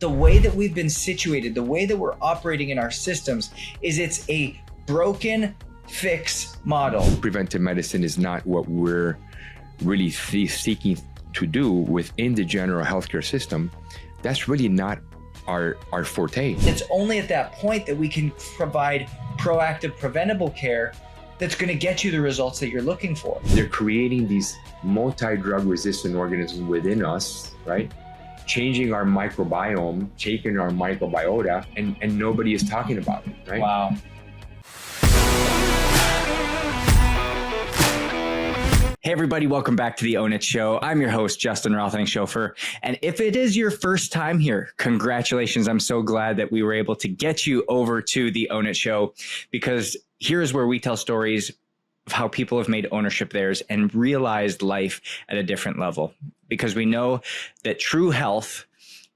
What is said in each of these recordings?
The way that we've been situated, the way that we're operating in our systems is it's a broken fix model. Preventive medicine is not what we're really seeking to do within the general healthcare system. That's really not our forte. It's only at that point that we can provide proactive, preventable care that's going to get you the results that you're looking for. They're creating these multi-drug resistant organisms within us, right? Changing our microbiome, taking our microbiota, and nobody is talking about it, right? Wow. Hey everybody, welcome back to the Own It Show. I'm your host, Justin Rothling-Schofer. And if it is your first time here, congratulations. I'm so glad that we were able to get you over to the Own It Show, because here's where we tell stories of how people have made ownership theirs and realized life at a different level. Because we know that true health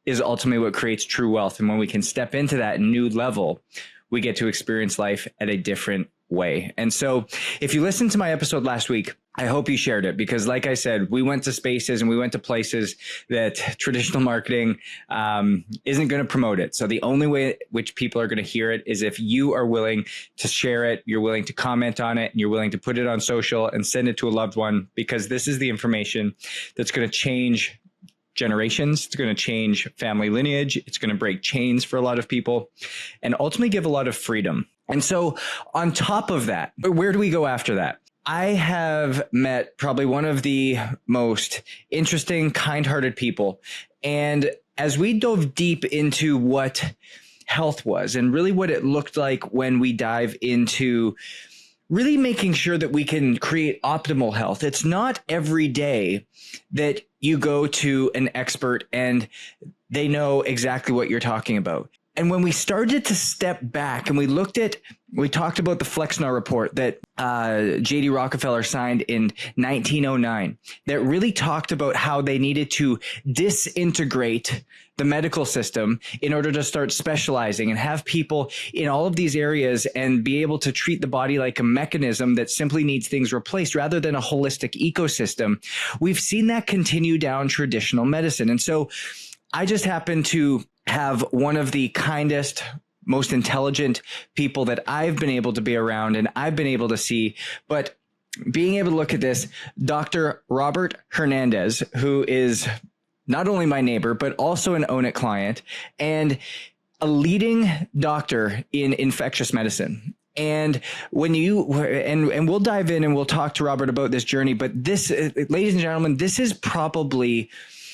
is ultimately what creates true wealth. And when we can step into that new level, we get to experience life at a different way. And so if you listened to my episode last week, I hope you shared it, because like I said, we went to spaces and we went to places that traditional marketing isn't going to promote it. So the only way which people are going to hear it is if you are willing to share it, you're willing to comment on it, and you're willing to put it on social and send it to a loved one, because this is the information that's going to change generations. It's going to change family lineage. It's going to break chains for a lot of people and ultimately give a lot of freedom. And so on top of that, where do we go after that? I have met probably one of the most interesting, kind-hearted people. And as we dove deep into what health was and really what it looked like when we dive into really making sure that we can create optimal health, it's not every day that you go to an expert and they know exactly what you're talking about. And when we started to step back and we talked about the Flexnar report that J.D. Rockefeller signed in 1909, that really talked about how they needed to disintegrate the medical system in order to start specializing and have people in all of these areas and be able to treat the body like a mechanism that simply needs things replaced rather than a holistic ecosystem. We've seen that continue down traditional medicine. And so I just happen to have one of the kindest, most intelligent people that I've been able to be around and I've been able to see. But being able to look at this, Dr. Robert Hernandez, who is not only my neighbor, but also an Own It client and a leading doctor in infectious medicine. And when and we'll dive in and we'll talk to Robert about this journey. But this, ladies and gentlemen, this is probably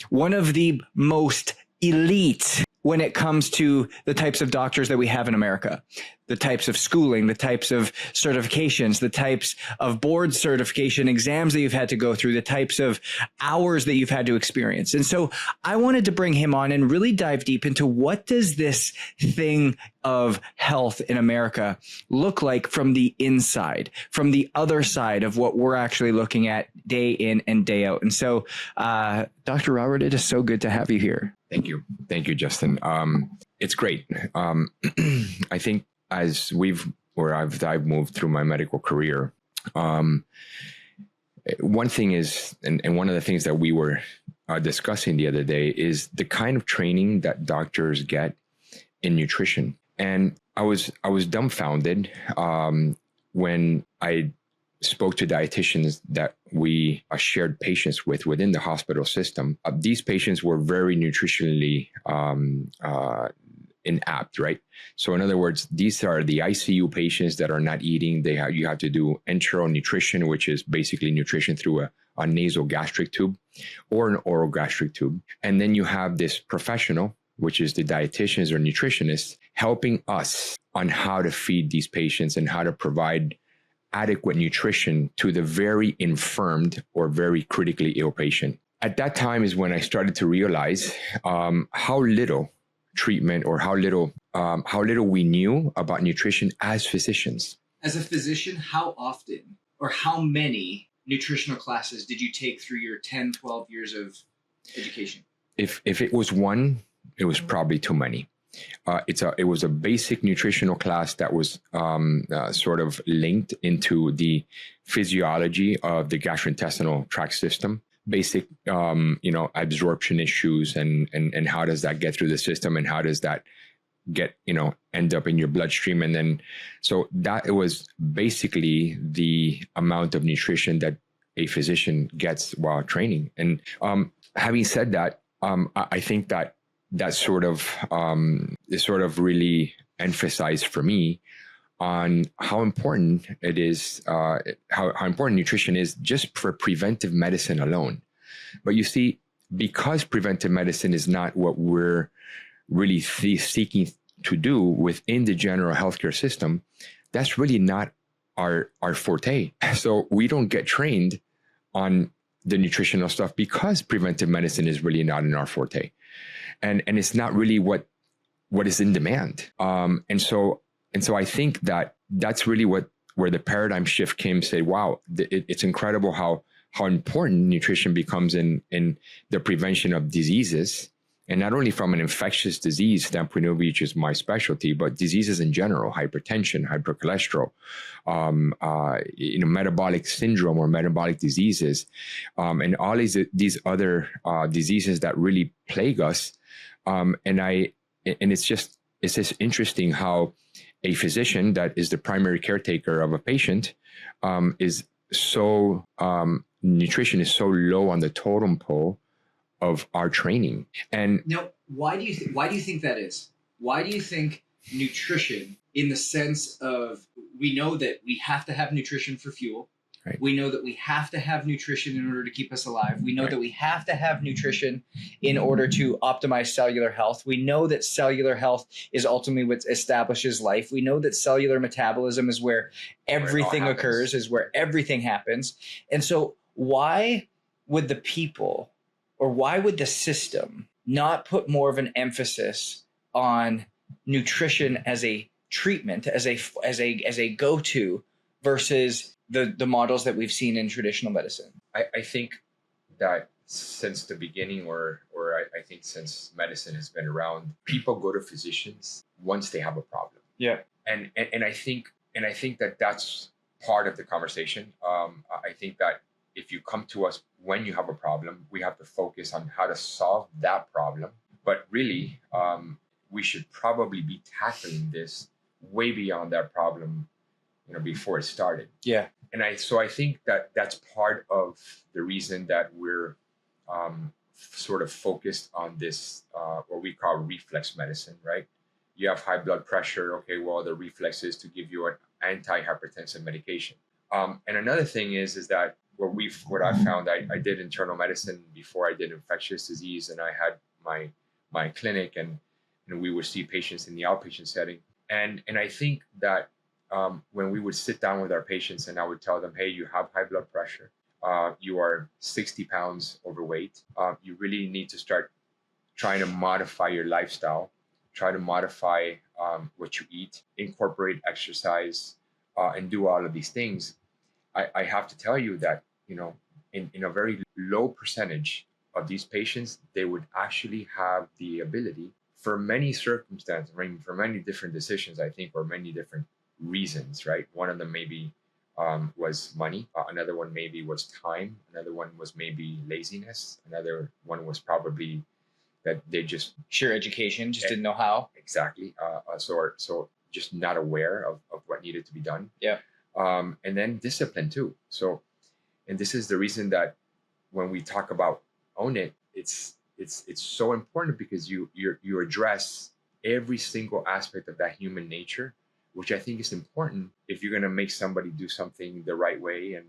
one of the most elite when it comes to the types of doctors that we have in America, the types of schooling, the types of certifications, the types of board certification exams that you've had to go through, the types of hours that you've had to experience. And so I wanted to bring him on and really dive deep into what does this thing of health in America look like from the inside, from the other side of what we're actually looking at day in and day out. And so, Dr. Robert, it is so good to have you here. Thank you. Thank you, Justin. It's great. I think as I've moved through my medical career, one thing is, and one of the things that we were discussing the other day is the kind of training that doctors get in nutrition. And I was dumbfounded when I spoke to dietitians that we shared patients with within the hospital system. These patients were very nutritionally inapt, right? So in other words, these are the ICU patients that are not eating. You have to do enteral nutrition, which is basically nutrition through a nasal gastric tube or an oral gastric tube. And then you have this professional, which is the dietitians or nutritionists, helping us on how to feed these patients and how to provide adequate nutrition to the very infirmed or very critically ill patient. At that time is when I started to realize how little treatment or how little we knew about nutrition as physicians. As a physician, how often or how many nutritional classes did you take through your 10, 12 years of education? If it was one, it was probably too many. It was a basic nutritional class that was sort of linked into the physiology of the gastrointestinal tract system. basic, absorption issues, and how does that get through the system, and how does that get, end up in your bloodstream. And then, so that it was basically the amount of nutrition that a physician gets while training. And having said that, I think that sort of is sort of really emphasized for me on how important it is, how important nutrition is just for preventive medicine alone. But you see, because preventive medicine is not what we're really seeking to do within the general healthcare system, that's really not our forte. So we don't get trained on the nutritional stuff because preventive medicine is really not in our forte, and it's not really what is in demand. And so I think that that's really where the paradigm shift came. Say, wow, it's incredible how important nutrition becomes in the prevention of diseases, and not only from an infectious disease standpoint, which is my specialty, but diseases in general: hypertension, hypercholesterol, metabolic syndrome or metabolic diseases, and all these other diseases that really plague us. And it's just interesting how a physician that is the primary caretaker of a patient is so nutrition is so low on the totem pole of our training. And now, why do you think that is? Why do you think nutrition, in the sense of, we know that we have to have nutrition for fuel. Right. We know that we have to have nutrition in order to keep us alive. We know that we have to have nutrition in order to optimize cellular health. We know that cellular health is ultimately what establishes life. We know that cellular metabolism is where everything occurs, is where everything happens. And so why would the people, or why would the system not put more of an emphasis on nutrition as a treatment, as a go-to, versus the models that we've seen in traditional medicine? I think that since the beginning, or I think since medicine has been around, people go to physicians once they have a problem. Yeah. And I think that that's part of the conversation. I think that if you come to us when you have a problem, we have to focus on how to solve that problem. But really, we should probably be tackling this way beyond that problem, before it started. Yeah. And I think that that's part of the reason that we're sort of focused on this, what we call reflex medicine, right? You have high blood pressure. Okay, well, the reflex is to give you an antihypertensive medication. And another thing is that what I found, I did internal medicine before I did infectious disease, and I had my clinic, and we would see patients in the outpatient setting. And I think that when we would sit down with our patients and I would tell them, hey, you have high blood pressure, you are 60 pounds overweight, you really need to start trying to modify your lifestyle, try to modify what you eat, incorporate exercise, and do all of these things. I have to tell you that, in a very low percentage of these patients, they would actually have the ability, for many circumstances, for many different decisions, I think, or many different reasons, right? One of them maybe was money. Another one maybe was time. Another one was maybe laziness. Another one was probably that they just sheer education, just didn't know how. Exactly. So just not aware of what needed to be done. Yeah. And then discipline too. So, and this is the reason that when we talk about Own It, it's so important, because you address every single aspect of that human nature, which I think is important if you're going to make somebody do something the right way. And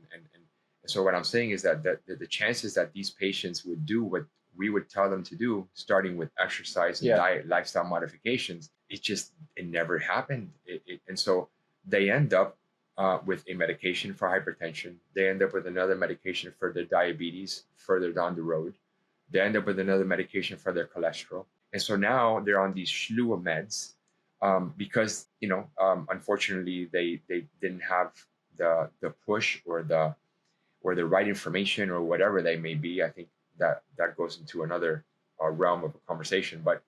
so what I'm saying is that the chances that these patients would do what we would tell them to do, starting with exercise and diet, lifestyle modifications, it never happened. And so they end up with a medication for hypertension. They end up with another medication for their diabetes further down the road. They end up with another medication for their cholesterol. And so now they're on these slew of meds, because unfortunately they didn't have the push or the right information, or whatever they may be. I think that goes into another realm of a conversation. But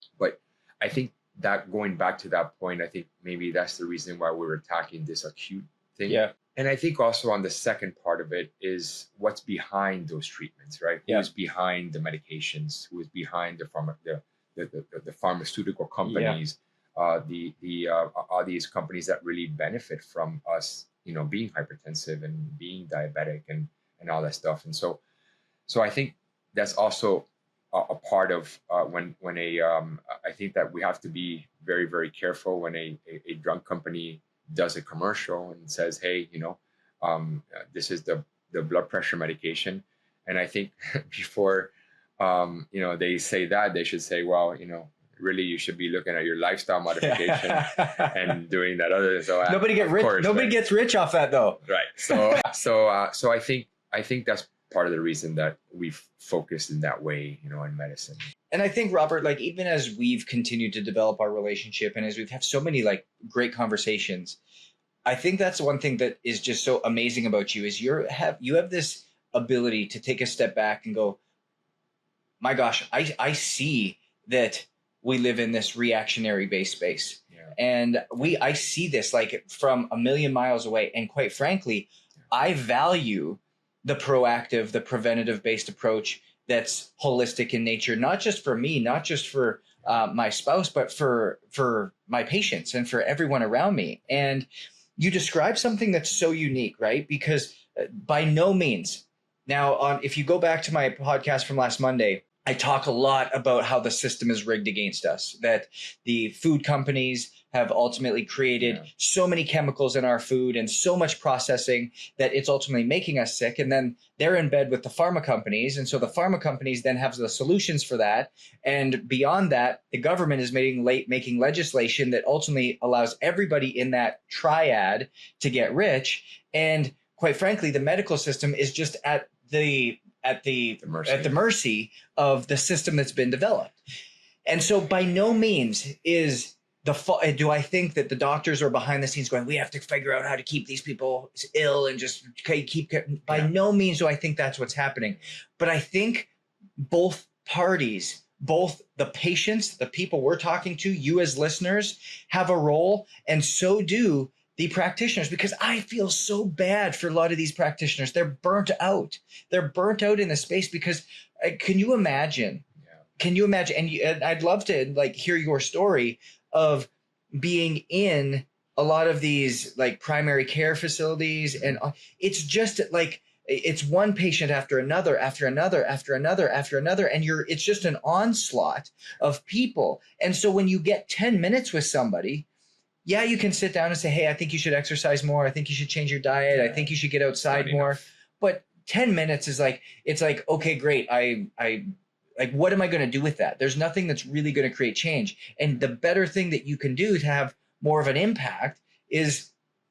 I think that, going back to that point, I think maybe that's the reason why we're attacking this acute thing. Yeah. And I think also on the second part of it is what's behind those treatments, right? Yeah. Who's behind the medications? Who is behind the pharmaceutical companies? Are these companies that really benefit from us, being hypertensive and being diabetic and all that stuff? And so I think that's also a part of when I think that we have to be very, very careful when a drug company does a commercial and says, hey, this is the blood pressure medication. And I think before they say that, they should say, well, really you should be looking at your lifestyle modification and doing that other. So nobody get rich. Nobody gets rich off that though. Right. So I think that's part of the reason that we've focused in that way, in medicine. And I think, Robert, like even as we've continued to develop our relationship and as we've had so many like great conversations, I think that's one thing that is just so amazing about you is you have this ability to take a step back and go, my gosh, I see that we live in this reactionary based space. Yeah. And I see this like from a million miles away. And quite frankly, I value the proactive, the preventative based approach that's holistic in nature, not just for me, not just for my spouse, but for my patients and for everyone around me. And you describe something that's so unique, right? Because by no means, now, if you go back to my podcast from last Monday, I talk a lot about how the system is rigged against us, that the food companies have ultimately created so many chemicals in our food and so much processing that it's ultimately making us sick. And then they're in bed with the pharma companies. And so the pharma companies then have the solutions for that. And beyond that, the government is making legislation that ultimately allows everybody in that triad to get rich. And quite frankly, the medical system is just at the mercy of the system that's been developed. And so by no means do I think that the doctors are behind the scenes going, we have to figure out how to keep these people ill and just by no means do I think that's what's happening. But I think both parties, both the patients, the people we're talking to, you as listeners, have a role, and so do the practitioners, because I feel so bad for a lot of these practitioners. They're burnt out. They're burnt out in the space because can you imagine? Yeah. Can you imagine? And I'd love to like hear your story of being in a lot of these like primary care facilities. And it's just like, it's one patient after another, after another, after another, after another. And it's just an onslaught of people. And so when you get 10 minutes with somebody, yeah, you can sit down and say, hey, I think you should exercise more. I think you should change your diet. I think you should get outside more. But 10 minutes is like, it's like, okay, great. I like, what am I going to do with that? There's nothing that's really going to create change. And the better thing that you can do to have more of an impact is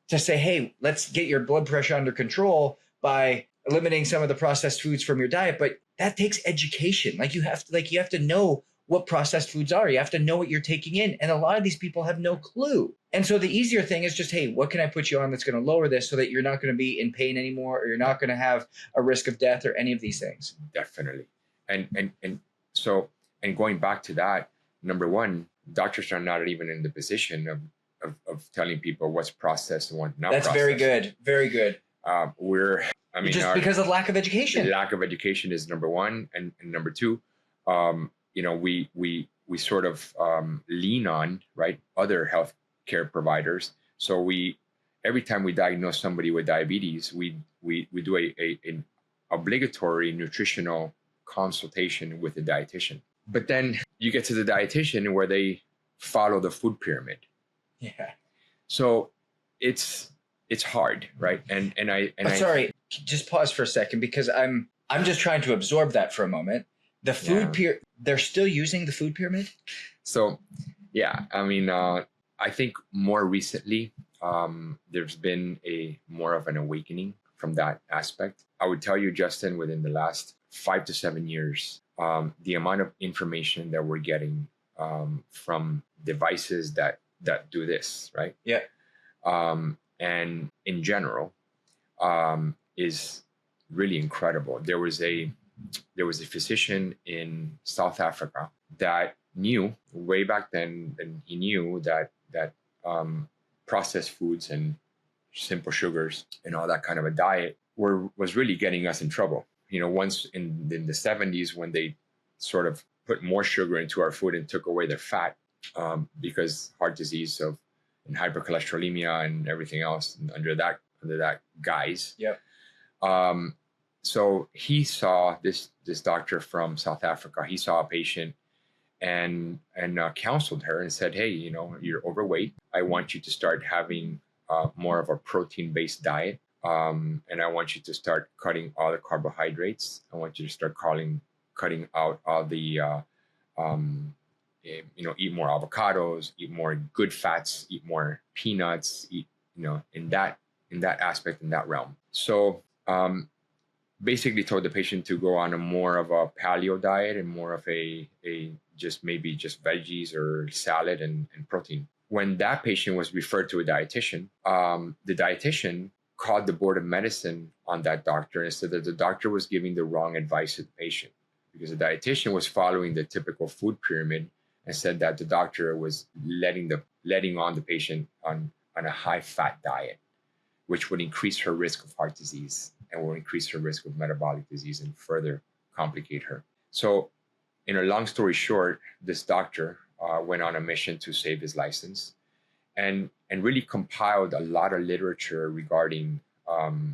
to say, hey, let's get your blood pressure under control by eliminating some of the processed foods from your diet. But that takes education. You have to know what processed foods are. You have to know what you're taking in. And a lot of these people have no clue. And so the easier thing is just, hey, what can I put you on that's going to lower this so that you're not going to be in pain anymore, or you're not going to have a risk of death or any of these things? Definitely. And going back to that, number one, doctors are not even in the position of telling people what's processed and what's not processed. That's very good. Very good. Just because of lack of education. Lack of education is number one. And number two, we sort of lean on, right, other healthcare providers. So every time we diagnose somebody with diabetes, we do an obligatory nutritional consultation with a dietitian. But then you get to the dietitian where they follow the food pyramid. Yeah. So it's hard, right? Sorry, just pause for a second, because I'm just trying to absorb that for a moment. The food pyramid, they're still using the food pyramid? So, yeah, I think more recently, there's been more of an awakening from that aspect. I would tell you, Justin, within the last 5 to 7 years, the amount of information that we're getting from devices that do this, right? Yeah. And in general, is really incredible. There was a physician in South Africa that knew way back then, and he knew that processed foods and simple sugars and all that kind of a diet was really getting us in trouble. Once in the 70s, when they sort of put more sugar into our food and took away their fat, because heart disease and hypercholesterolemia and everything else under that guise. Yep. So he saw this doctor from South Africa. He saw a patient and counseled her and said, "Hey, you're overweight. I want you to start having more of a protein-based diet, and I want you to start cutting all the carbohydrates. I want you to start cutting out all the eat more avocados, eat more good fats, eat more peanuts, eat in that aspect, in that realm." So basically told the patient to go on a more of a paleo diet and more of a just veggies or salad and protein. When that patient was referred to a dietitian, the dietitian called the board of medicine on that doctor and said that the doctor was giving the wrong advice to the patient, because the dietitian was following the typical food pyramid and said that the doctor was letting on the patient on a high fat diet, which would increase her risk of heart disease and will increase her risk of metabolic disease and further complicate her. So, in a long story short, this doctor went on a mission to save his license, and really compiled a lot of literature regarding, and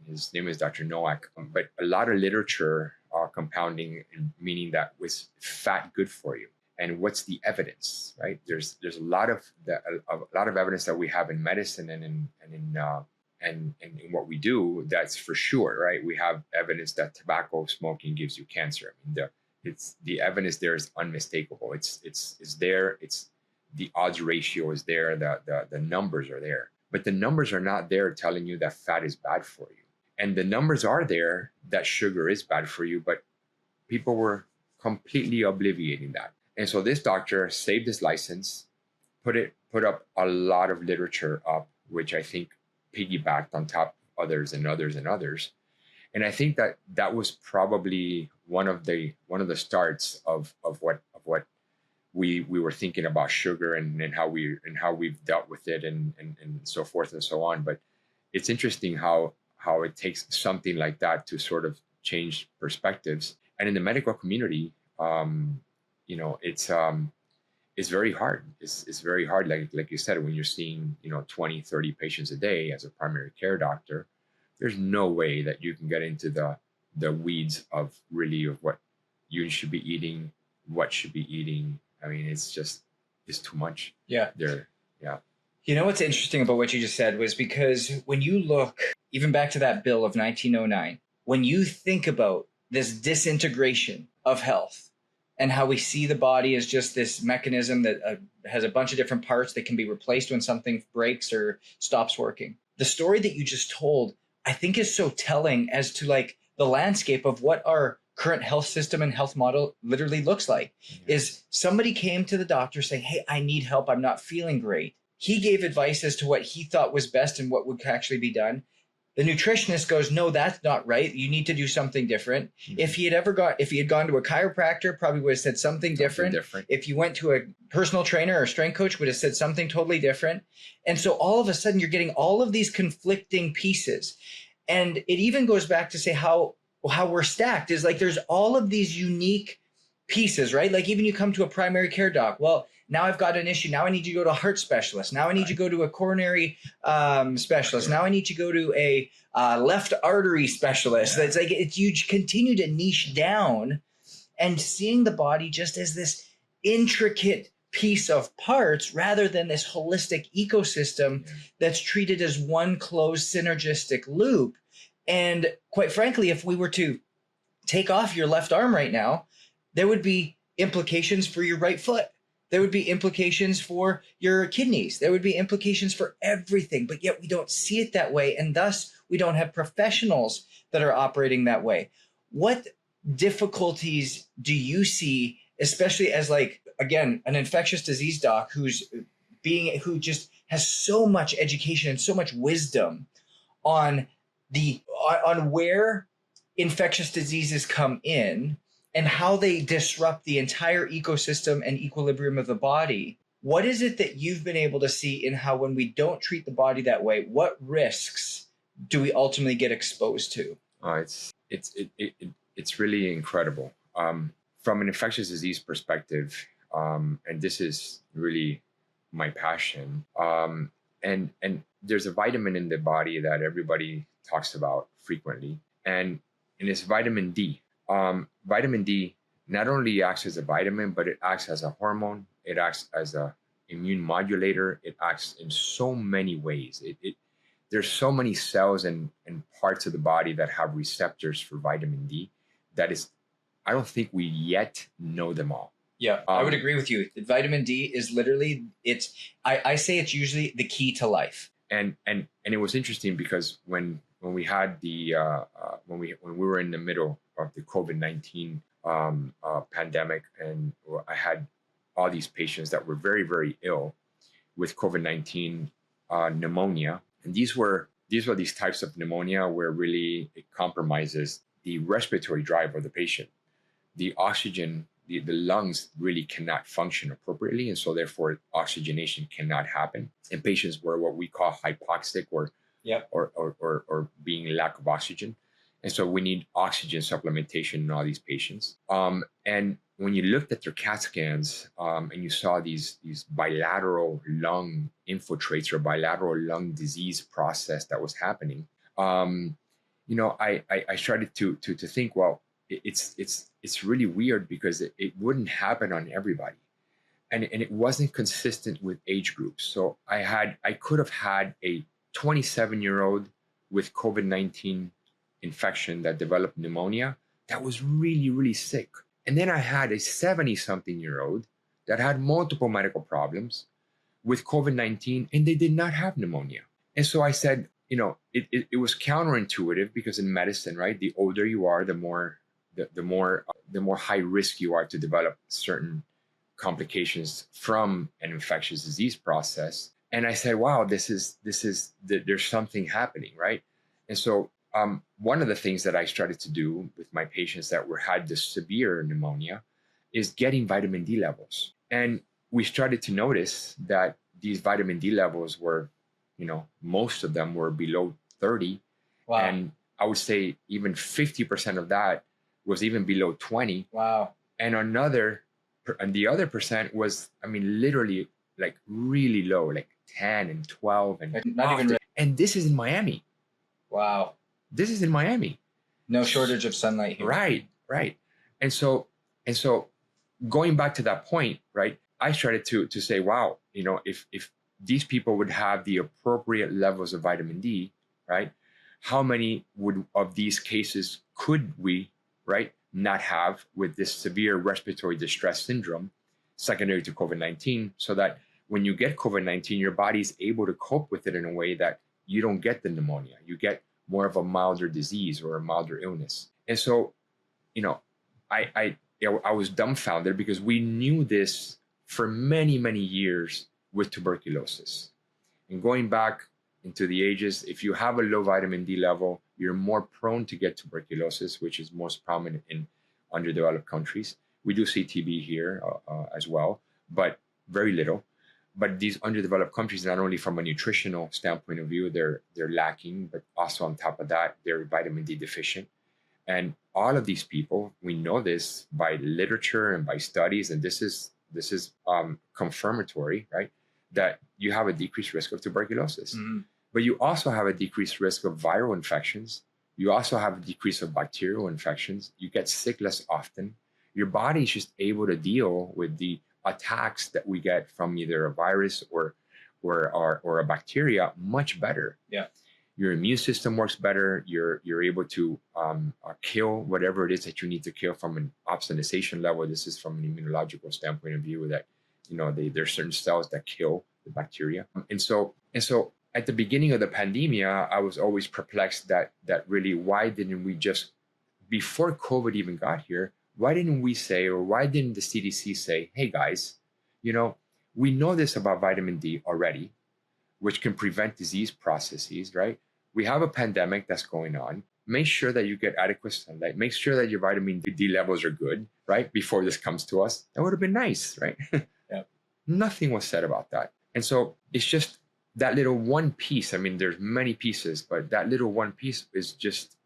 his name is Dr. Nowak, but a lot of literature compounding, meaning that was fat good for you, and what's the evidence, right? There's a lot of evidence that we have in medicine and in what we do, that's for sure, right? We have evidence that tobacco smoking gives you cancer. I mean, the evidence there is unmistakable. It's there. It's the odds ratio is there. The numbers are there, but the numbers are not there telling you that fat is bad for you, and the numbers are there that sugar is bad for you, but people were completely obliviating that. And so this doctor saved his license, put up a lot of literature up, which I think piggybacked on top of others and others and others. And I think that was probably one of the starts of what we were thinking about sugar and how we've dealt with it and so forth and so on. But it's interesting how it takes something like that to sort of change perspectives. And in the medical community, it's very hard. It's very hard. Like you said, when you're seeing, 20, 30 patients a day as a primary care doctor, there's no way that you can get into the weeds of what you should be eating, what should be eating. I mean, it's too much. Yeah. Yeah. What's interesting about what you just said was, because when you look even back to that bill of 1909, when you think about this disintegration of health, and how we see the body as just this mechanism that has a bunch of different parts that can be replaced when something breaks or stops working. The story that you just told, I think, is so telling as to the landscape of what our current health system and health model literally looks like. Is somebody came to the doctor saying, "Hey, I need help. I'm not feeling great." He gave advice as to what he thought was best and what would actually be done. The nutritionist goes, "No, that's not right. You need to do something different." Mm-hmm. If he had gone to a chiropractor, probably would have said something different. If you went to a personal trainer or strength coach, would have said something totally different. And so all of a sudden you're getting all of these conflicting pieces. And it even goes back to say how we're stacked is there's all of these unique pieces, right? Even you come to a primary care doc. Well, now I've got an issue. Now I need you to go to a heart specialist. Now I need you to go to a coronary specialist. Now I need you to go to a left artery specialist. Yeah. It's you continue to niche down, and seeing the body just as this intricate piece of parts rather than this holistic ecosystem that's treated as one closed synergistic loop. And quite frankly, if we were to take off your left arm right now, there would be implications for your right foot. There would be implications for your kidneys. There would be implications for everything, but yet we don't see it that way. And thus we don't have professionals that are operating that way. What difficulties do you see, especially as again, an infectious disease doc who just has so much education and so much wisdom on where infectious diseases come in and how they disrupt the entire ecosystem and equilibrium of the body? What is it that you've been able to see in how when we don't treat the body that way, what risks do we ultimately get exposed to? It's really incredible. From an infectious disease perspective, and this is really my passion. And there's a vitamin in the body that everybody talks about frequently, and it's vitamin D. Vitamin D not only acts as a vitamin, but it acts as a hormone. It acts as a immune modulator. It acts in so many ways. There's so many cells and parts of the body that have receptors for vitamin D that is, I don't think we yet know them all. Yeah, I would agree with you. Vitamin D is literally, I say it's usually the key to life. And it was interesting because when we had the when we were in the middle of the COVID-19 pandemic, and I had all these patients that were very, very ill with COVID-19 pneumonia. And these were these types of pneumonia where really it compromises the respiratory drive of the patient. The oxygen, the lungs really cannot function appropriately. And so therefore oxygenation cannot happen. And patients were what we call hypoxic or being lack of oxygen. And so we need oxygen supplementation in all these patients. And when you looked at their CAT scans and you saw these bilateral lung infiltrates or bilateral lung disease process that was happening, I started to think, well, it's really weird because it wouldn't happen on everybody, and it wasn't consistent with age groups. So I could have had a 27-year-old with COVID-19 infection that developed pneumonia that was really, really sick. And then I had a 70-something-year-old that had multiple medical problems with COVID-19, and they did not have pneumonia. And so I said, it was counterintuitive because in medicine, right, the older you are, the more high risk you are to develop certain complications from an infectious disease process. And I said, wow, there's something happening, right? And so one of the things that I started to do with my patients that had this severe pneumonia is getting vitamin D levels. And we started to notice that these vitamin D levels were, most of them were below 30. Wow. And I would say even 50% of that was even below 20. Wow. And the other percent was, literally like really low, like 10 and 12. And not even. And this is in Miami. Wow. This is in Miami. No shortage of sunlight here. Right. And so going back to that point, right, I started to say, wow, if these people would have the appropriate levels of vitamin D, right, how many of these cases could we, right, not have with this severe respiratory distress syndrome secondary to COVID-19, so that when you get COVID-19, your body is able to cope with it in a way that you don't get the pneumonia. You get more of a milder disease or a milder illness. And so, I was dumbfounded because we knew this for many, many years with tuberculosis. And going back into the ages, if you have a low vitamin D level, you're more prone to get tuberculosis, which is most prominent in underdeveloped countries. We do see TB here as well, but very little. But these underdeveloped countries, not only from a nutritional standpoint of view, they're lacking, but also on top of that, they're vitamin D deficient. And all of these people, we know this by literature and by studies, and this is confirmatory, right, that you have a decreased risk of tuberculosis. Mm-hmm. But you also have a decreased risk of viral infections. You also have a decrease of bacterial infections. You get sick less often. Your body is just able to deal with the attacks that we get from either a virus or a bacteria much better. Yeah. Your immune system works better. You're able to kill whatever it is that you need to kill from an opsonization level. This is from an immunological standpoint of view that, there's certain cells that kill the bacteria. And so at the beginning of the pandemic, I was always perplexed that really, why didn't we just, before COVID even got here, why didn't we say, or why didn't the CDC say, hey guys, we know this about vitamin D already, which can prevent disease processes, right? We have a pandemic that's going on. Make sure that you get adequate sunlight. Make sure that your vitamin D levels are good, right? Before this comes to us. That would have been nice, right? Yeah. Nothing was said about that. And so it's just that little one piece. I mean, there's many pieces, but that little one piece is just,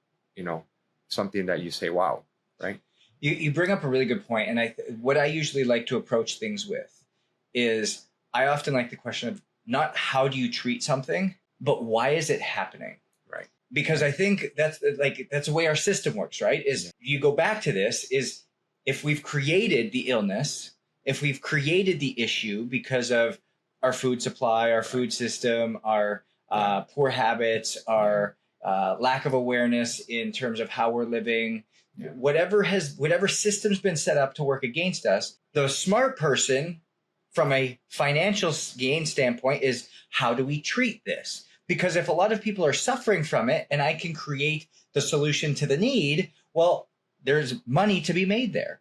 something that you say, wow, right? You bring up a really good point, and what I usually like to approach things with is I often like the question of not how do you treat something, but why is it happening? Right. Because I think that's the way our system works, right? Is you go back to this is if we've created the illness, if we've created the issue because of our food supply, our food system, our poor habits, our lack of awareness in terms of how we're living, whatever system's been set up to work against us, the smart person from a financial gain standpoint is how do we treat this? Because if a lot of people are suffering from it and I can create the solution to the need, well, there's money to be made there.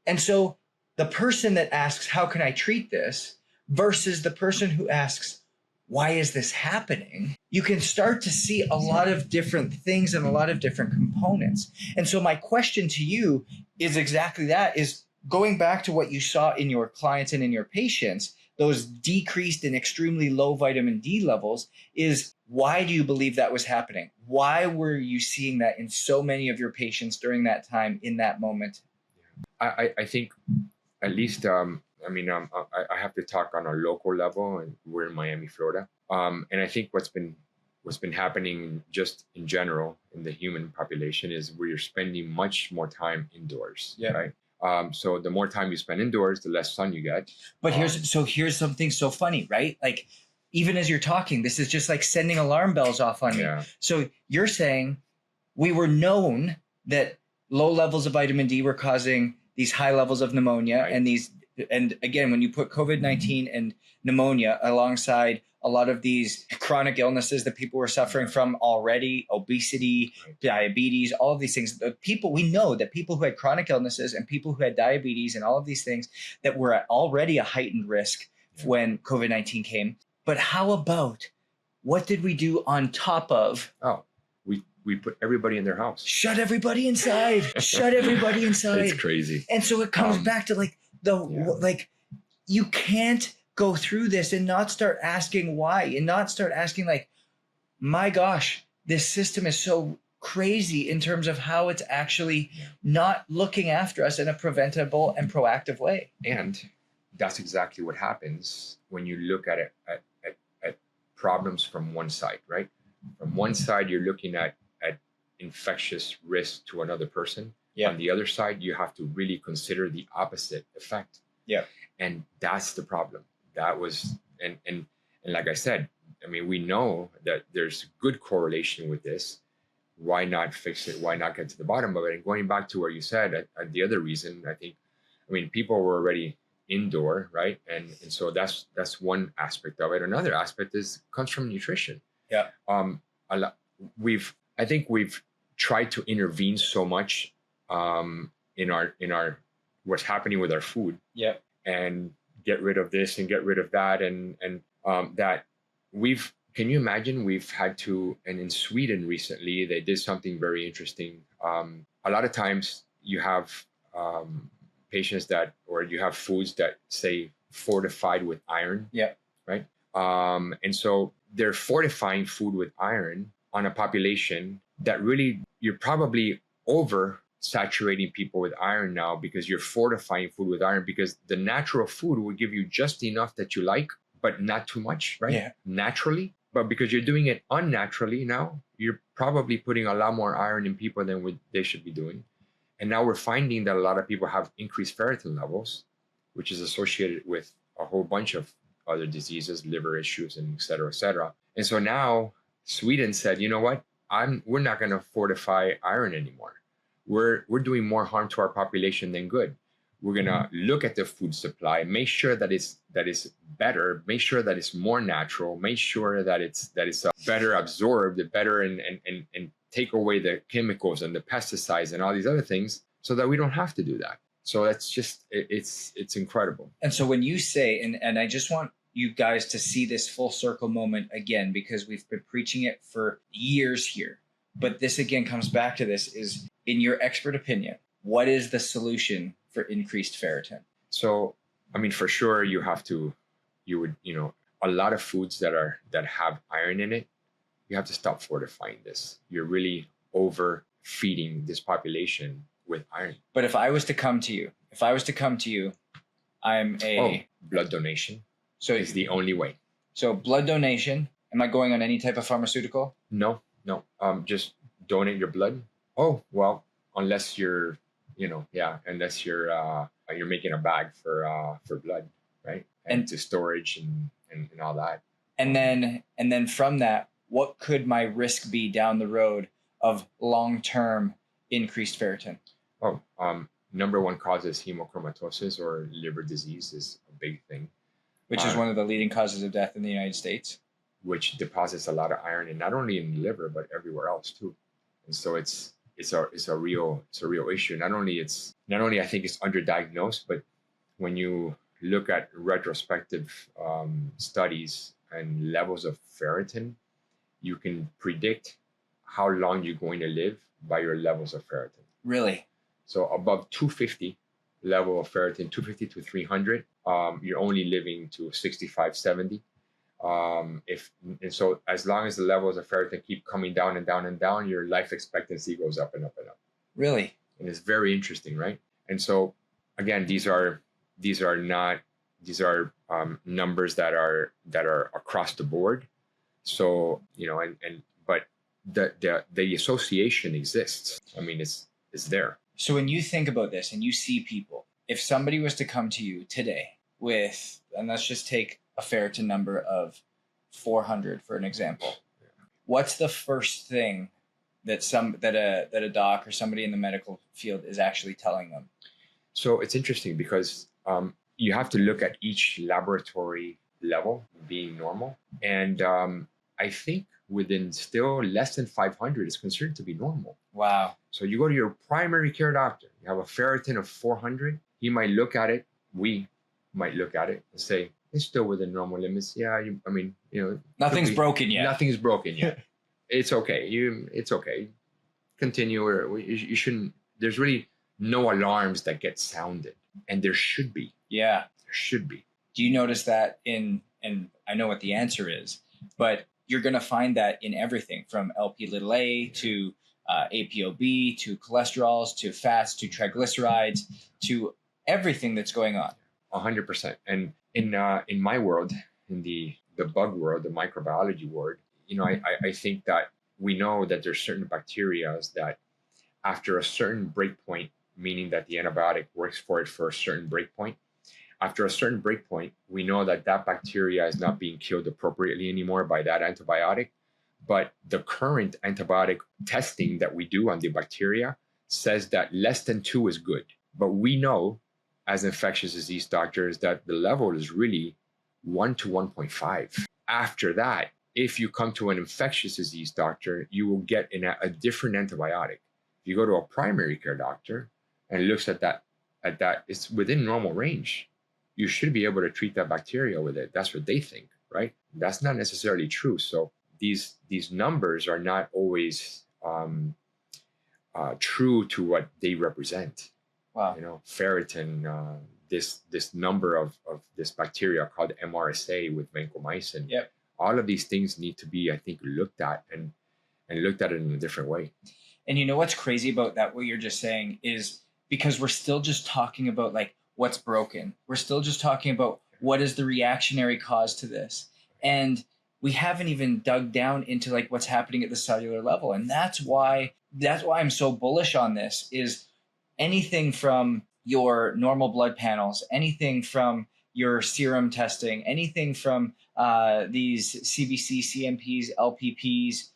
And so the person that asks, how can I treat this versus the person who asks, why is this happening? You can start to see a lot of different things and a lot of different components. And so my question to you is exactly that, is going back to what you saw in your clients and in your patients, those decreased and extremely low vitamin D levels, is why do you believe that was happening? Why were you seeing that in so many of your patients during that time, in that moment? I think at least, I have to talk on a local level, and we're in Miami, Florida. And I think what's been happening just in general in the human population is we're spending much more time indoors, right? So the more time you spend indoors, the less sun you get. But here's something so funny, right? Like, even as you're talking, this is just like sending alarm bells off on me. So you're saying we were known that low levels of vitamin D were causing these high levels of pneumonia, right? And again, when you put COVID-19 and pneumonia alongside a lot of these chronic illnesses that people were suffering from already, obesity, diabetes, all of these things, we know that people who had chronic illnesses and people who had diabetes and all of these things that were at already a heightened risk when COVID-19 came. But how about, what did we do on top of? We put everybody in their house. Shut everybody inside. Shut everybody inside. It's crazy. And so it comes back to you can't go through this and not start asking why, and not start asking like, my gosh, this system is so crazy in terms of how it's actually not looking after us in a preventable and proactive way. And that's exactly what happens when you look at it at problems from one side, right? From one side, you're looking at infectious risk to another person. On the other side, you have to really consider the opposite effect. And that's the problem. That was, and like I said, I mean, we know that there's good correlation with this. Why not fix it? Why not get to the bottom of it? And going back to where you said, the other reason, people were already indoor, right? And so that's one aspect of it. Another aspect comes from nutrition. I think we've tried to intervene so much in our what's happening with our food, and get rid of this and get rid of that, and that can you imagine we've had to, and in Sweden recently they did something very interesting. A lot of times you have patients or you have foods that say fortified with iron, right? And so they're fortifying food with iron on a population that really, you're probably over saturating people with iron now, because you're fortifying food with iron, because the natural food will give you just enough that you like, but not too much, right? Naturally. But because you're doing it unnaturally now, you're probably putting a lot more iron in people than they should be doing. And now we're finding that a lot of people have increased ferritin levels, which is associated with a whole bunch of other diseases, liver issues, and et cetera, et cetera. And so now Sweden said, you know what? We're not going to fortify iron anymore. We're doing more harm to our population than good. We're going to look at the food supply, make sure that it's better, make sure that it's more natural, make sure that it's better absorbed, better and take away the chemicals and the pesticides and all these other things, so that we don't have to do that. So that's just, it's incredible. And so when you say, and I just want you guys to see this full circle moment again, because we've been preaching it for years here, but this again comes back to this, is, in your expert opinion, what is the solution for increased ferritin? So I mean, for sure, you would, a lot of foods that have iron in it, you have to stop fortifying this. You're really overfeeding this population with iron. But if I was to come to you, I'm blood donation so is the only way. So blood donation. Am I going on any type of pharmaceutical? No. Just donate your blood. Oh, well, unless you're, unless you're making a bag for blood, right? And to storage and all that. And then from that, what could my risk be down the road of long-term increased ferritin? Number one cause is hemochromatosis, or liver disease is a big thing. Which is one of the leading causes of death in the United States. Which deposits a lot of iron, and not only in the liver, but everywhere else too. And so it's a real issue. Not only I think it's underdiagnosed, but when you look at retrospective studies and levels of ferritin, you can predict how long you're going to live by your levels of ferritin. Really? So above 250 level of ferritin, 250 to 300, you're only living to 65, 70. So as long as the levels of ferritin keep coming down and down and down, your life expectancy goes up and up and up. Really? And it's very interesting, right? And so again, these are numbers that are across the board. So, but the association exists. I mean, it's there. So when you think about this and you see people, if somebody was to come to you today with, and let's just take a ferritin number of 400 for an example, what's the first thing that a doc or somebody in the medical field is actually telling them? So it's interesting because you have to look at each laboratory level being normal, and I think within still less than 500 is considered to be normal. Wow. So you go to your primary care doctor, you have a ferritin of 400, he might look at it, we might look at it and say, it's still within normal limits. Yeah, nothing's broken yet. Nothing's broken yet. It's okay. It's okay. Continue, or you shouldn't. There's really no alarms that get sounded, and there should be. Yeah, there should be. Do you notice that and I know what the answer is, but you're going to find that in everything from Lp(a) to ApoB to cholesterols to fats to triglycerides to everything that's going on. 100%. And in my world, in the bug world, the microbiology world, I think that we know that there's certain bacteria that after a certain breakpoint, meaning that the antibiotic works for it for a certain breakpoint, after a certain breakpoint, we know that bacteria is not being killed appropriately anymore by that antibiotic. But the current antibiotic testing that we do on the bacteria says that less than 2 is good. But we know as infectious disease doctors that the level is really 1 to 1.5. After that, if you come to an infectious disease doctor, you will get a different antibiotic. If you go to a primary care doctor and looks at that, it's within normal range. You should be able to treat that bacteria with it. That's what they think, right? That's not necessarily true. So these numbers are not always true to what they represent. Wow. Ferritin, this number of this bacteria called MRSA with vancomycin. Yep. All of these things need to be, I think, looked at and looked at it in a different way. And you know what's crazy about that, what you're just saying, is because we're still just talking about like what's broken. We're still just talking about what is the reactionary cause to this. And we haven't even dug down into like what's happening at the cellular level. And that's why I'm so bullish on this, is anything from your normal blood panels, anything from your serum testing, anything from these CBC, CMPs, LPPs,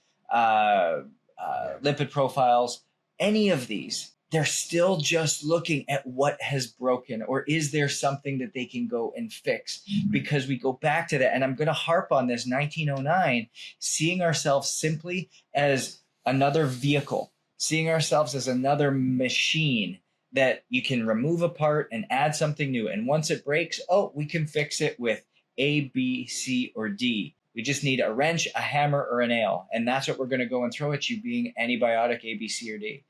lipid profiles, any of these, they're still just looking at what has broken, or is there something that they can go and fix? Because we go back to that, and I'm going to harp on this 1909, seeing ourselves simply as another vehicle, seeing ourselves as another machine that you can remove a part and add something new. And once it breaks, we can fix it with A, B, C, or D. We just need a wrench, a hammer, or a nail. And that's what we're going to go and throw at you, being antibiotic A, B, C, or D.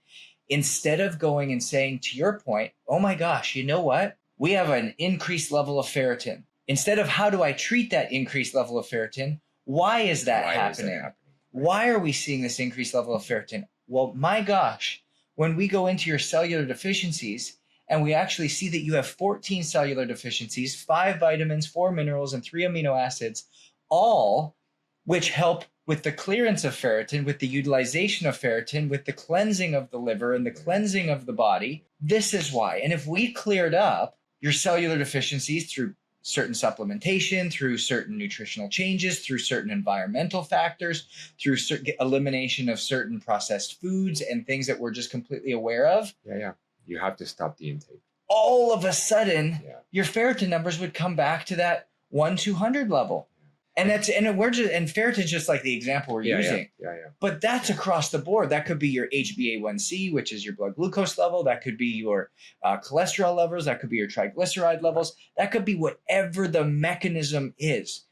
Instead of going and saying, to your point, oh my gosh, you know what? we have an increased level of ferritin. Instead of how do I treat that increased level of ferritin, why is that happening? Why are we seeing this increased level of ferritin? Well, my gosh, when we go into your cellular deficiencies and we actually see that you have 14 cellular deficiencies, 5 vitamins, 4 minerals, and 3 amino acids, all which help with the clearance of ferritin, with the utilization of ferritin, with the cleansing of the liver and the cleansing of the body. This is why. And if we cleared up your cellular deficiencies through certain supplementation, through certain nutritional changes, through certain environmental factors, through certain elimination of certain processed foods and things that we're just completely aware of. Yeah. You have to stop the intake. All of a sudden, your ferritin numbers would come back to that 1-200 level. And ferritin's just like the example we're using. Yeah. But that's across the board. That could be your HbA1c, which is your blood glucose level. That could be your cholesterol levels. That could be your triglyceride levels. That could be whatever the mechanism is.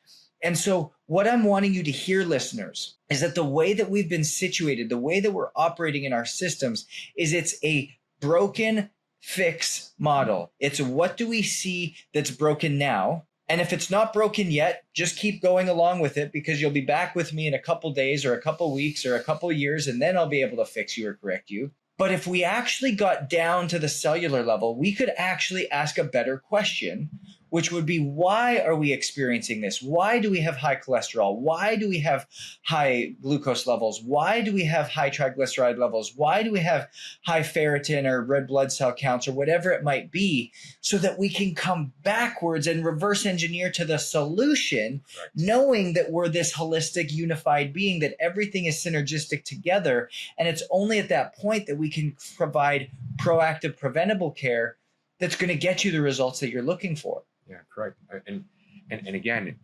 And so what I'm wanting you to hear, listeners, is that the way that we've been situated, the way that we're operating in our systems, is it's a broken fix model. It's what do we see that's broken now? And if it's not broken yet, just keep going along with it, because you'll be back with me in a couple days or a couple weeks or a couple years, and then I'll be able to fix you or correct you. But if we actually got down to the cellular level, we could actually ask a better question, which would be, why are we experiencing this? Why do we have high cholesterol? Why do we have high glucose levels? Why do we have high triglyceride levels? Why do we have high ferritin or red blood cell counts or whatever it might be, so that we can come backwards and reverse engineer to the solution, knowing that we're this holistic, unified being, that everything is synergistic together. And it's only at that point that we can provide proactive, preventable care that's going to get you the results that you're looking for. Yeah, correct. And again,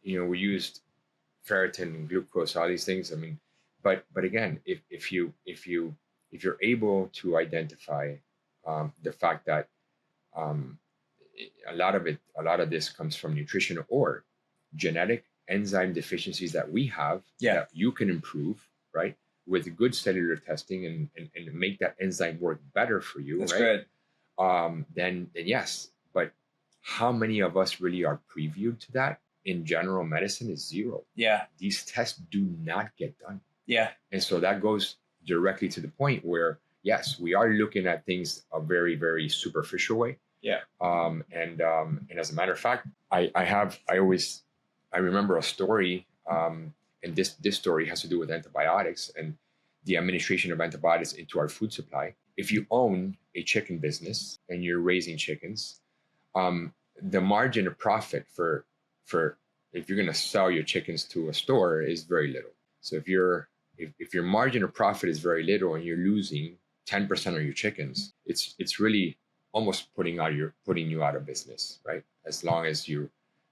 we used ferritin and glucose, all these things. I mean, but again, if you're able to identify the fact that a lot of this comes from nutrition or genetic enzyme deficiencies that we have, that you can improve, right, with good cellular testing and make that enzyme work better for you. That's right? Good. Then yes, but how many of us really are previewed to that? In general medicine is zero. Yeah. These tests do not get done. Yeah. And so that goes directly to the point where, yes, we are looking at things a very, very superficial way. Yeah. And as a matter of fact, I remember a story, and this story has to do with antibiotics and the administration of antibiotics into our food supply. If you own a chicken business and you're raising chickens, the margin of profit for if you're going to sell your chickens to a store is very little. So if your margin of profit is very little and you're losing 10% of your chickens, it's really almost putting you out of business, right? As long as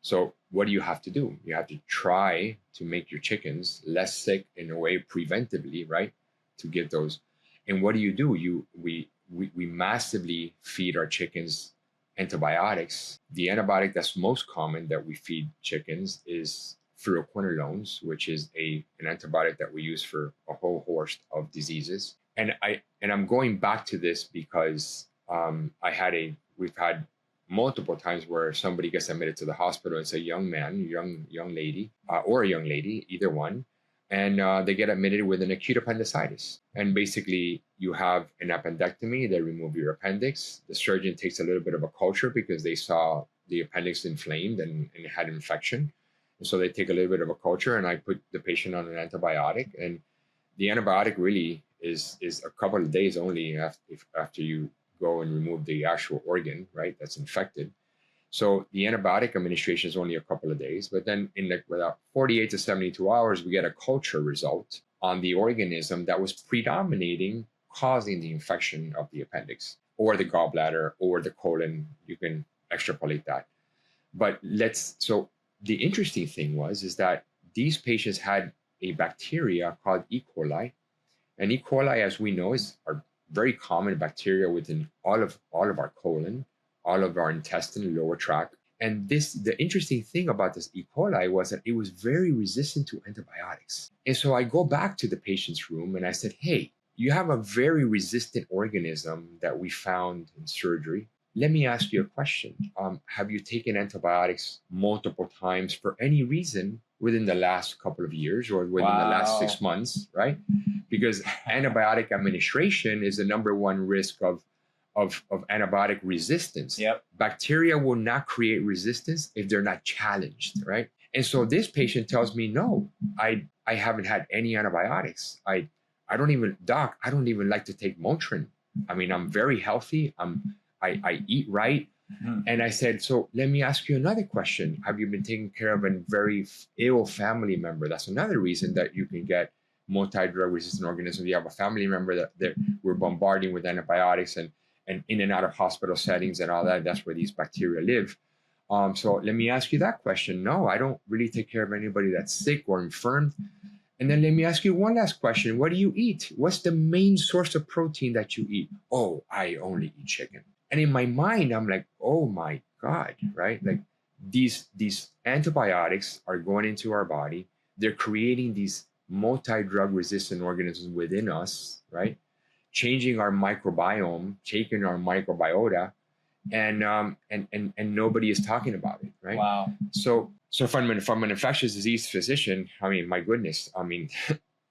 so what do you have to do? You have to try to make your chickens less sick in a way preventively, right? To get those. And what do? We massively feed our chickens antibiotics. The antibiotic that's most common that we feed chickens is fluoroquinolones, which is an antibiotic that we use for a whole host of diseases. And I'm going back to this because we've had multiple times where somebody gets admitted to the hospital. It's a young man, young lady, or a young lady, either one. And they get admitted with an acute appendicitis. And basically, you have an appendectomy. They remove your appendix. The surgeon takes a little bit of a culture because they saw the appendix inflamed and it had infection. And so they take a little bit of a culture, and I put the patient on an antibiotic. And the antibiotic really is a couple of days only after you go and remove the actual organ, right, that's infected. So the antibiotic administration is only a couple of days, but then in about 48 to 72 hours, we get a culture result on the organism that was predominating, causing the infection of the appendix or the gallbladder or the colon. You can extrapolate that. But so the interesting thing is that these patients had a bacteria called E. coli. And E. coli, as we know, is a very common bacteria within all of our colon, all of our intestine, lower tract. And the interesting thing about this E. coli was that it was very resistant to antibiotics. And so I go back to the patient's room and I said, hey, you have a very resistant organism that we found in surgery. let me ask you a question. Have you taken antibiotics multiple times for any reason within the last couple of years or within the last 6 months, right? Because antibiotic administration is the number one risk of antibiotic resistance. Yep. Bacteria will not create resistance if they're not challenged, right? And so this patient tells me, no, I haven't had any antibiotics. I don't even, doc, I don't even like to take Motrin. I mean, I'm very healthy. I eat right. Mm-hmm. And I said, so let me ask you another question. Have you been taking care of a very ill family member? That's another reason that you can get multi-drug resistant organisms. You have a family member that we're bombarding with antibiotics and in and out of hospital settings and all that. That's where these bacteria live. So let me ask you that question. No, I don't really take care of anybody that's sick or infirmed. And then let me ask you one last question. What do you eat? What's the main source of protein that you eat? Oh, I only eat chicken. And in my mind, I'm like, oh my God, right? Like these antibiotics are going into our body. They're creating these multi-drug resistant organisms within us, right? Changing our microbiome, taking our microbiota, and nobody is talking about it, right? Wow. So from an infectious disease physician, I mean, my goodness, I mean,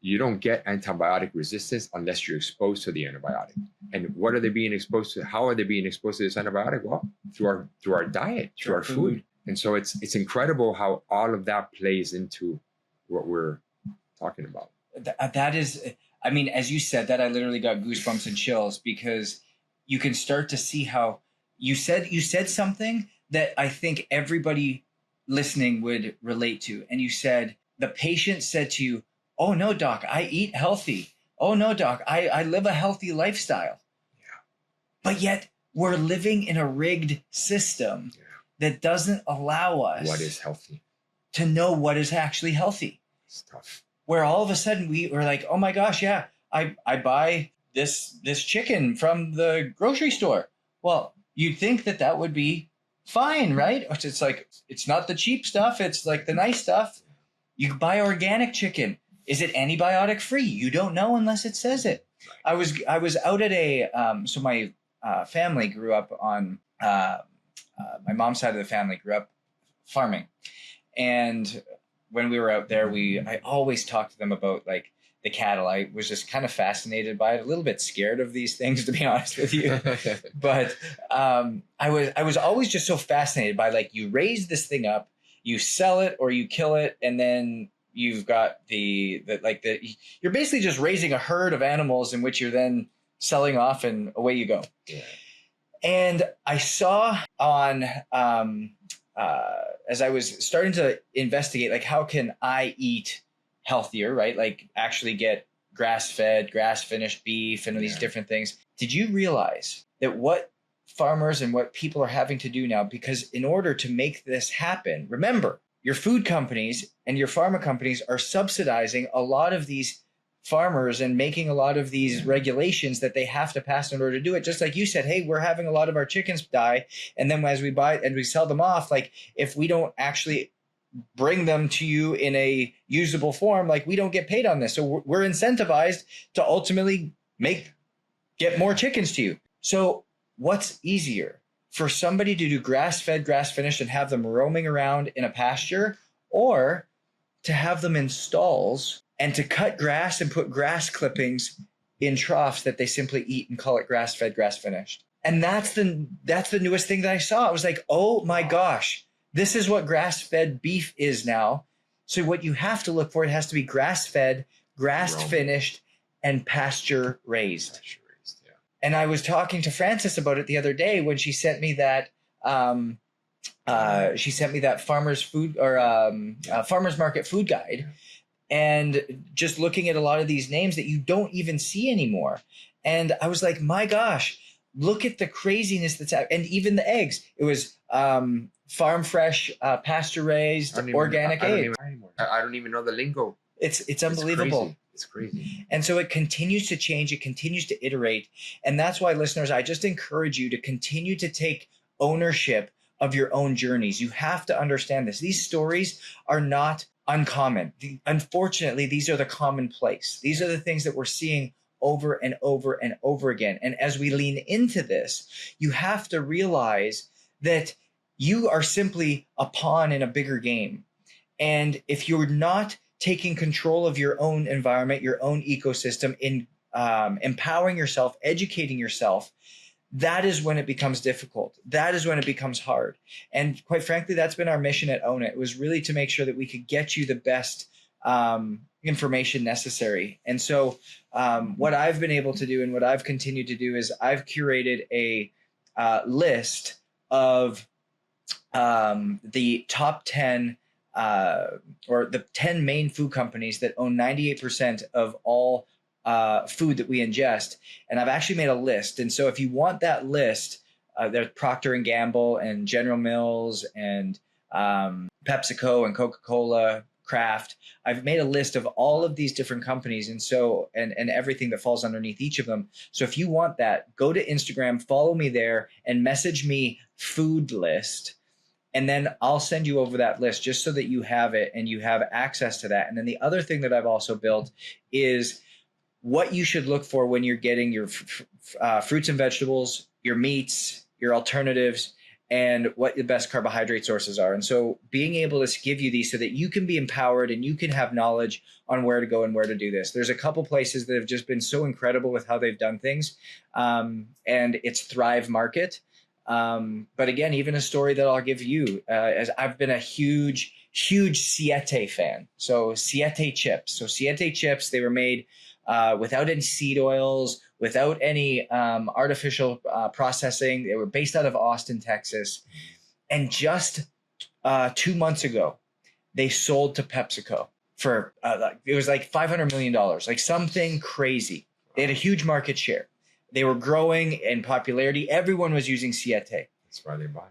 you don't get antibiotic resistance unless you're exposed to the antibiotic. And what are they being exposed to? How are they being exposed to this antibiotic? Well, through our diet, through our food. And so it's incredible how all of that plays into what we're talking about. That is, I mean, as you said that, I literally got goosebumps and chills because you can start to see how you said something that I think everybody listening would relate to. And you said, the patient said to you, oh no, doc, I eat healthy. Oh no, doc, I live a healthy lifestyle. Yeah. But yet we're living in a rigged system that doesn't allow us what is healthy to know what is actually healthy. It's tough. Where all of a sudden we're like, oh my gosh, yeah, I buy this chicken from the grocery store. Well, you'd think that would be fine, right? It's like, it's not the cheap stuff. It's like the nice stuff. You can buy organic chicken. Is it antibiotic free? You don't know unless it says it. I was out at so my family grew up on, my mom's side of the family grew up farming. And when we were out there, I always talked to them about like the cattle. I was just kind of fascinated by it, a little bit scared of these things, to be honest with you. But I was always just so fascinated by, like, you raise this thing up, you sell it or you kill it, and then you've got you're basically just raising a herd of animals in which you're then selling off, and away you go. Yeah. And I saw on as I was starting to investigate, like, how can I eat healthier, right? Like actually get grass-fed, grass-finished beef and these different things. Did you realize that what farmers and what people are having to do now, because in order to make this happen, remember, your food companies and your pharma companies are subsidizing a lot of these farmers and making a lot of these regulations that they have to pass in order to do it. Just like you said, hey, we're having a lot of our chickens die. And then as we buy and we sell them off, like if we don't actually bring them to you in a usable form, like we don't get paid on this. So we're incentivized to ultimately get more chickens to you. So what's easier, for somebody to do grass-fed, grass-finished and have them roaming around in a pasture, or to have them in stalls and to cut grass and put grass clippings in troughs that they simply eat and call it grass-fed, grass-finished? And that's the newest thing that I saw. I was like, oh my gosh, this is what grass-fed beef is now. So what you have to look for, it has to be grass-fed, grass-finished, and pasture-raised. Yeah. And I was talking to Frances about it the other day when she sent me that farmer's food or farmer's market food guide, and just looking at a lot of these names that you don't even see anymore. And I was like, my gosh, look at the craziness that's happening. And even the eggs, it was farm fresh, pasture raised, organic eggs. I don't even know the lingo. It's unbelievable. It's crazy. And so it continues to change. It continues to iterate. And that's why, listeners, I just encourage you to continue to take ownership of your own journeys. You have to understand this. These stories are not uncommon. Unfortunately, these are the commonplace. These are the things that we're seeing over and over and over again. And as we lean into this, you have to realize that you are simply a pawn in a bigger game. And if you're not taking control of your own environment, your own ecosystem, in empowering yourself, educating yourself, that is when it becomes difficult. That is when it becomes hard. And quite frankly, that's been our mission at Own It. It was really to make sure that we could get you the best information necessary. And so what I've been able to do and what I've continued to do is I've curated a list of the top 10 or the 10 main food companies that own 98% of all food that we ingest. And I've actually made a list. And so if you want that list, there's Procter & Gamble and General Mills and PepsiCo and Coca-Cola, Kraft. I've made a list of all of these different companies and so and everything that falls underneath each of them. So if you want that, go to Instagram, follow me there and message me food list. And then I'll send you over that list just so that you have it and you have access to that. And then the other thing that I've also built is what you should look for when you're getting your fruits and vegetables, your meats, your alternatives, and what the best carbohydrate sources are. And so being able to give you these so that you can be empowered and you can have knowledge on where to go and where to do this. There's a couple places that have just been so incredible with how they've done things. And it's Thrive Market. But again, even a story that I'll give you, as I've been a huge Siete fan. So Siete chips. So Siete chips, they were made without any seed oils, without any artificial processing. They were based out of Austin, Texas. And just 2 months ago, they sold to PepsiCo for, it was like $500 million, like something crazy. They had a huge market share. They were growing in popularity. Everyone was using Siete. That's why they buy.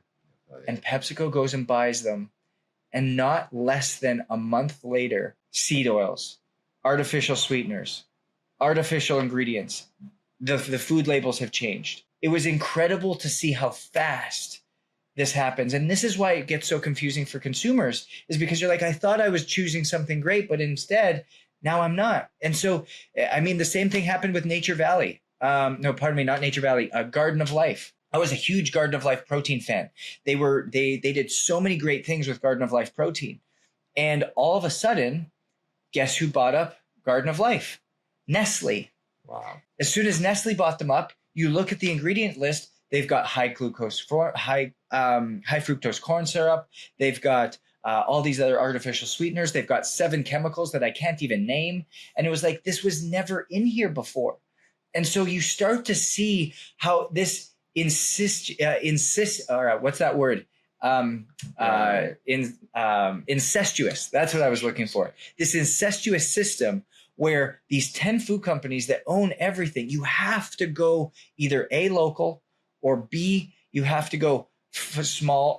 And PepsiCo goes and buys them. And not less than a month later, seed oils, artificial sweeteners, artificial ingredients, the food labels have changed. It was incredible to see how fast this happens. And this is why it gets so confusing for consumers, is because you're like, I thought I was choosing something great, but instead now I'm not. And so, I mean, the same thing happened with Nature Valley. No, pardon me, not Nature Valley, Garden of Life. I was a huge Garden of Life protein fan. They did so many great things with Garden of Life protein. And all of a sudden, guess who bought up Garden of Life? Nestle. Wow. As soon as Nestle bought them up, you look at the ingredient list, they've got high fructose corn syrup. They've got all these other artificial sweeteners. They've got 7 chemicals that I can't even name. And it was like, this was never in here before. And so you start to see how this incestuous, that's what I was looking for. This incestuous system where these 10 food companies that own everything, you have to go either A, local, or B, you have to go for small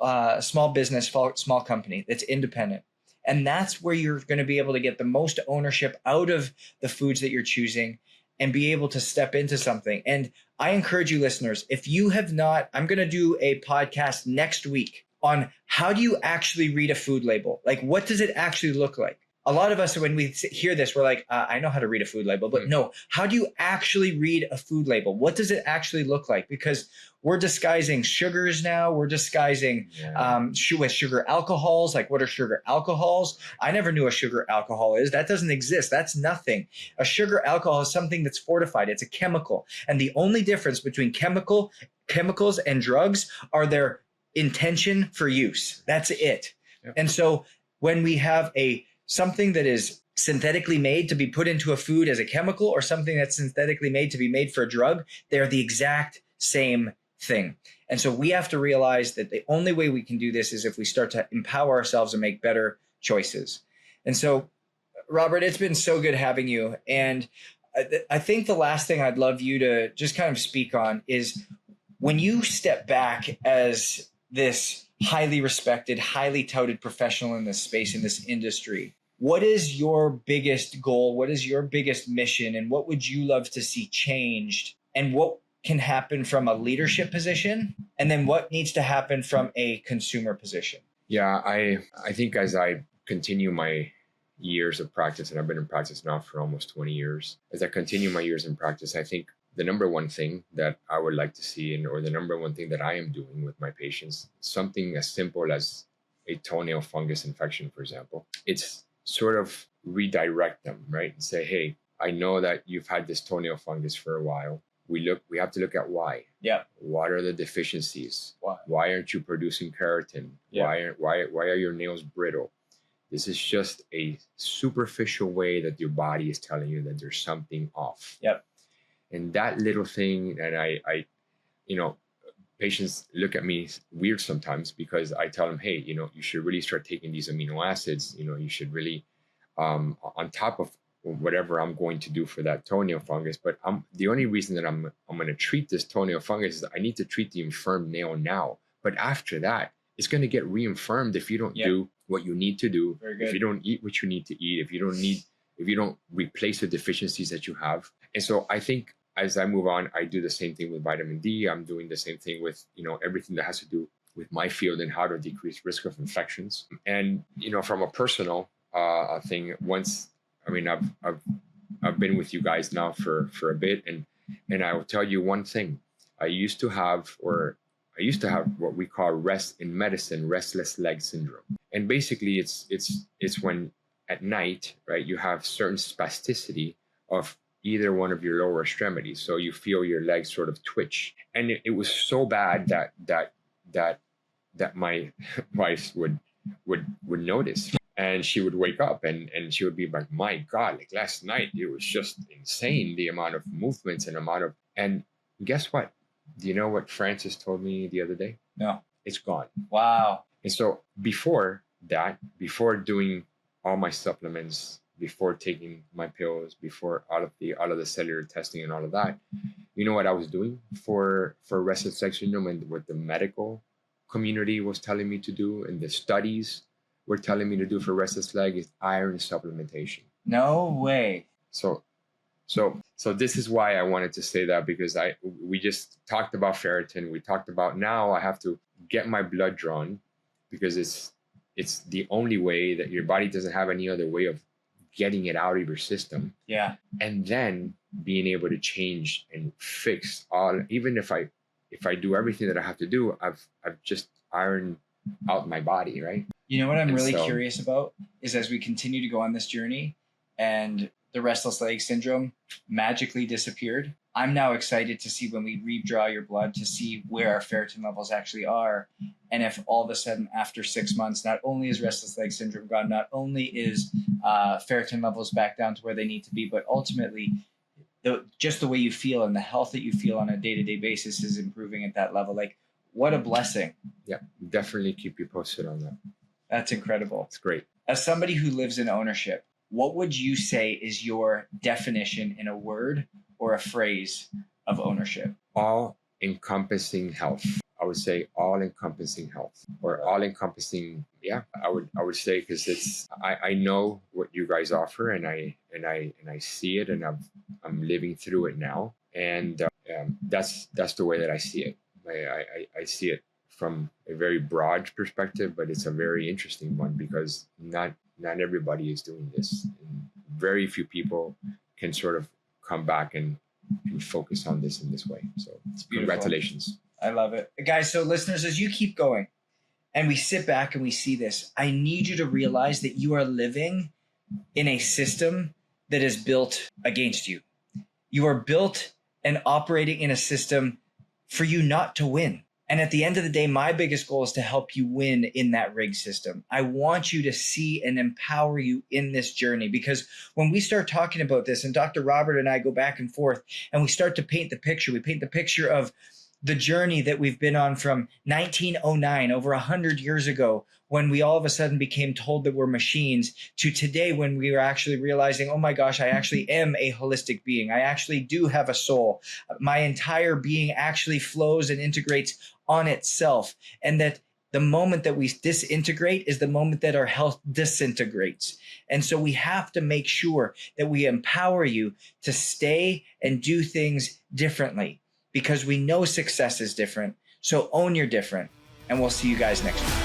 business, small company that's independent. And that's where you're going to be able to get the most ownership out of the foods that you're choosing and be able to step into something. And I encourage you listeners, if you have not, I'm going to do a podcast next week on how do you actually read a food label? Like, what does it actually look like? A lot of us, when we hear this, we're like, I know how to read a food label, but no, how do you actually read a food label? What does it actually look like? Because we're disguising sugars now. We're disguising with sugar alcohols. Like, what are sugar alcohols? I never knew a sugar alcohol is. That doesn't exist. That's nothing. A sugar alcohol is something that's fortified. It's a chemical. And the only difference between chemicals and drugs are their intention for use. That's it. Yep. And so when we have something that is synthetically made to be put into a food as a chemical, or something that's synthetically made to be made for a drug, they're the exact same thing. And so we have to realize that the only way we can do this is if we start to empower ourselves and make better choices. And so, Robert, it's been so good having you. And I think the last thing I'd love you to just kind of speak on is when you step back as this highly respected, highly touted professional in this space, in this industry, what is your biggest goal? What is your biggest mission? And what would you love to see changed? And what can happen from a leadership position? And then what needs to happen from a consumer position? Yeah, I think as I continue my years of practice, and I've been in practice now for almost 20 years. As I continue my years in practice, I think the number one thing that I would like to see, or the number one thing that I am doing with my patients, something as simple as a toenail fungus infection, for example. It's sort of redirect them, right? And say, hey, I know that you've had this toenail fungus for a while. We have to look at why. Yeah. What are the deficiencies? Why aren't you producing keratin? Yeah. Why are your nails brittle? This is just a superficial way that your body is telling you that there's something off. Yep. And that little thing, and I patients look at me weird sometimes because I tell them, hey, you should really start taking these amino acids. You should really, on top of whatever I'm going to do for that toenail fungus. But the only reason that I'm going to treat this toenail fungus is I need to treat the infirmed nail now. But after that, it's going to get reinfirmed if you don't do what you need to do. If you don't eat what you need to eat, if you don't replace the deficiencies that you have. And so I think as I move on, I do the same thing with vitamin D. I'm doing the same thing with, everything that has to do with my field and how to decrease risk of infections. And, from a personal thing, I've been with you guys now for a bit, and I will tell you one thing. I used to have what we call in medicine, restless leg syndrome. And basically it's when at night, right, you have certain spasticity of either one of your lower extremities. So you feel your legs sort of twitch. And it was so bad that my wife would notice. And she would wake up and she would be like, my God, like last night, it was just insane, the amount of movements and guess what? Do you know what Francis told me the other day? No. It's gone. Wow. And so before doing all my supplements, before taking my pills, before all of the cellular testing and all of that, you know what I was doing for restless leg syndrome and what the medical community was telling me to do and the studies were telling me to do for restless leg is iron supplementation. No way. So this is why I wanted to say that, because we just talked about ferritin. We talked about now I have to get my blood drawn because it's the only way that your body doesn't have any other way of getting it out of your system. Yeah. And then being able to change and fix all, even if I do everything that I have to do, I've just ironed out my body, right? You know what I'm really curious about is as we continue to go on this journey and the restless leg syndrome magically disappeared, I'm now excited to see when we redraw your blood to see where our ferritin levels actually are. And if all of a sudden after 6 months, not only is restless leg syndrome gone, not only is ferritin levels back down to where they need to be, but ultimately just the way you feel and the health that you feel on a day-to-day basis is improving at that level. Like, what a blessing. Yeah, definitely keep you posted on that. That's incredible. It's great. As somebody who lives in ownership, what would you say is your definition in a word or a phrase of ownership? All-encompassing health. I would say all-encompassing health, or all-encompassing. Yeah, I would say, because I know what you guys offer, and I see it, and I'm living through it now, and that's the way that I see it. I see it from a very broad perspective, but it's a very interesting one because not everybody is doing this. And very few people can sort of come back and focus on this in this way. So congratulations. I love it. Guys, so listeners, as you keep going and we sit back and we see this, I need you to realize that you are living in a system that is built against you. You are built and operating in a system for you not to win. And at the end of the day, my biggest goal is to help you win in that rig system. I want you to see and empower you in this journey, because when we start talking about this and Dr. Robert and I go back and forth and we start to paint the picture, we paint the picture of the journey that we've been on from 1909, over 100 years ago, when we all of a sudden became told that we're machines, to today when we are actually realizing, oh my gosh, I actually am a holistic being. I actually do have a soul. My entire being actually flows and integrates on itself. And that the moment that we disintegrate is the moment that our health disintegrates. And so we have to make sure that we empower you to stay and do things differently, because we know success is different. So own your different, and we'll see you guys next week.